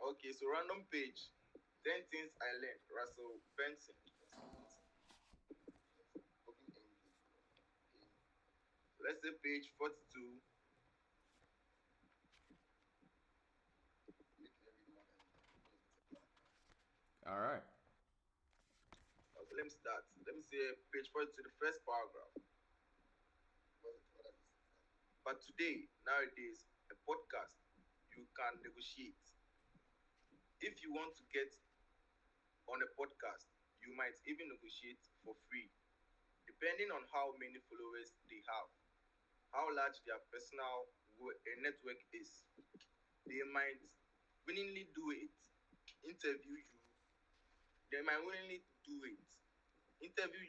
Okay, so random page. 10 things I learned. Russell Benson. So let's say page 42. All right. Okay, let me start. Let me say page 42, the first paragraph. But today, nowadays, a podcast, you can negotiate. If you want to get on a podcast, you might even negotiate for free, depending on how many followers they have, how large their personal network is. They might willingly do it, interview you. They might willingly do it, interview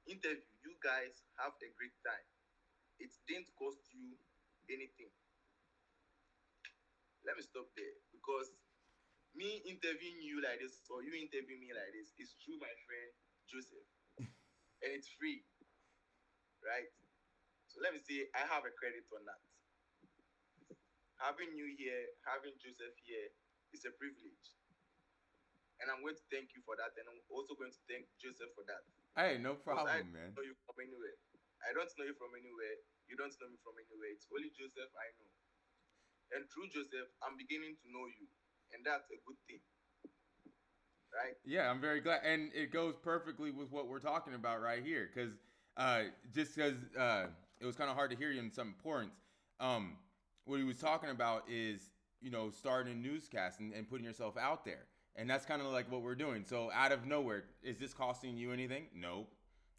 you guys, have a great time. It didn't cost you anything. Let me stop there because me interviewing you like this or you interviewing me like this is through my friend Joseph, and it's free, right? So let me say I have a credit on that. Having you here, having Joseph here is a privilege. And I'm going to thank you for that. And I'm also going to thank Joseph for that. Hey, no Because I problem, don't man. know you from anywhere. I don't know you from anywhere. You don't know me from anywhere. It's only Joseph I know. And through Joseph, I'm beginning to know you. And that's a good thing, right? Yeah, I'm very glad, and it goes perfectly with what we're talking about right here. Because just because it was kind of hard to hear you in some points, um, what he was talking about is starting a newscast and putting yourself out there, and that's kind of like what we're doing. So out of nowhere, is this costing you anything? Nope.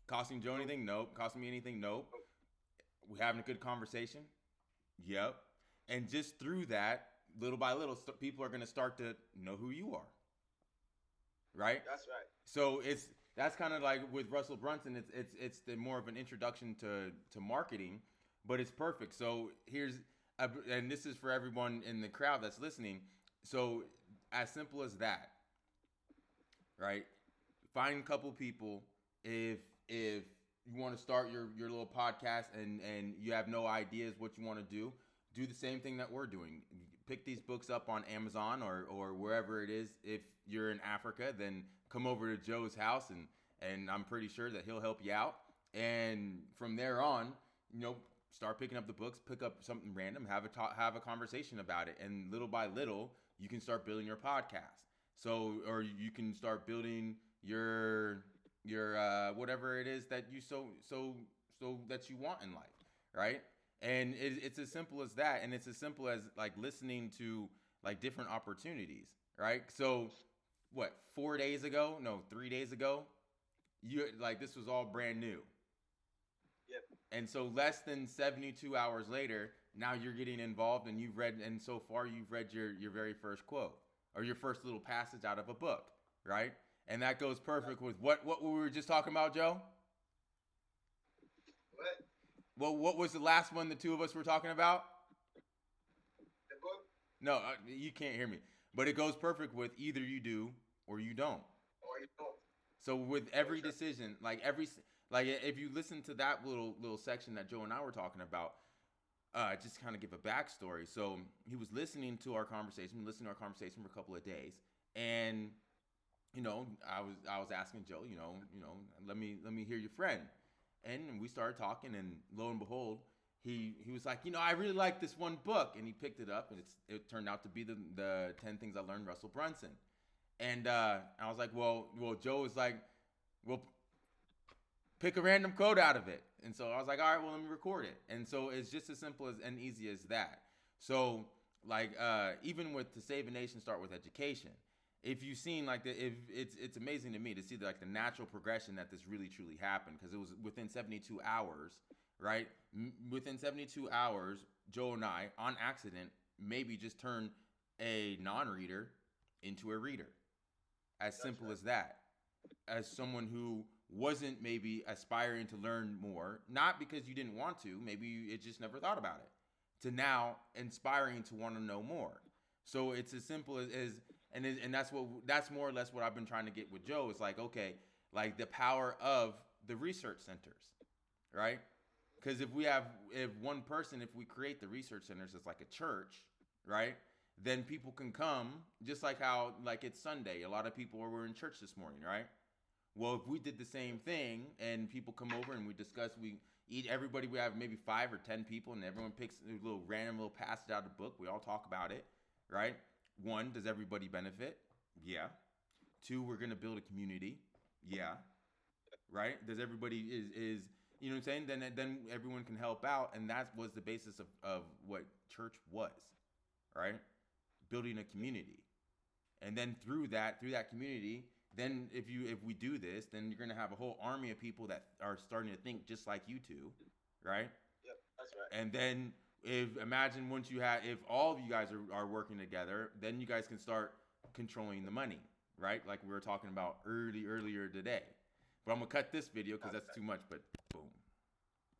Costing Joe No, anything? Nope. Costing me anything? Nope. no. We having a good conversation? Yep. And just through that, little by little, people are going to start to know who you are, right? That's right. So that's kind of like with Russell Brunson. It's the more of an introduction to marketing, but it's perfect. So and this is for everyone in the crowd that's listening. So as simple as that, right? Find a couple people. If you want to start your little podcast and you have no ideas what you want to do the same thing that we're doing. Pick these books up on Amazon or wherever it is. If you're in Africa, then come over to Joe's house and I'm pretty sure that he'll help you out. And from there on, start picking up the books, pick up something random, have a conversation about it, and little by little, you can start building your podcast. So, or you can start building your whatever it is that you so that you want in life, right? And it's as simple as that, and it's as simple as like listening to like different opportunities, right? So, what 4 days ago? No, 3 days ago, you like this was all brand new, Yep. and so less than 72 hours later, now you're getting involved, and so far you've read your very first quote or your first little passage out of a book, right? And that goes perfect with what we were just talking about, Joe. What? Well, what was the last one the two of us were talking about? The book? No, you can't hear me. But it goes perfect with either you do or you don't. Or you don't? So with For every sure. decision, like if you listen to that little section that Joe and I were talking about, just kind of give a backstory. So he was listening to our conversation for a couple of days, and I was asking Joe, let me hear your friend, and we started talking, and lo and behold, he was like, I really like this one book, and he picked it up, and it turned out to be the 10 things I learned Russell Brunson, and I was like, well, Joe was like, well, pick a random quote out of it. And so I was like, all right, well, let me record it. And so it's just as simple as and easy as that. So like even with to save a nation, start with education. If you've seen like if it's amazing to me to see like the natural progression that this really truly happened because it was within 72 hours, right? Within 72 hours, Joe and I on accident maybe just turned a non-reader into a reader. As That's simple right. as that. As someone who wasn't maybe aspiring to learn more, not because you didn't want to, maybe you just never thought about it, to now inspiring to want to know more. So it's as simple as that's more or less what I've been trying to get with Joe. It's like, okay, like the power of the research centers, right? Because if we create the research centers, it's like a church, right? then people can come, just like how, like, it's Sunday. A lot of people were in church this morning, right? Well, if we did the same thing and people come over and we discuss, we eat, everybody, we have maybe 5 or 10 people, and everyone picks a little random little passage out of the book. We all talk about it, right? One, does everybody benefit? Yeah. Two, we're gonna build a community. Yeah. Right? Does everybody is you know what I'm saying? Then everyone can help out, and that was the basis of what church was, right? Building a community. And then through that community, then if we do this, then you're gonna have a whole army of people that are starting to think just like you two, right? Yep, that's right. And then if imagine once you have if all of you guys are working together, then you guys can start controlling the money, right? Like we were talking about earlier today. But I'm gonna cut this video because That's that's too much. But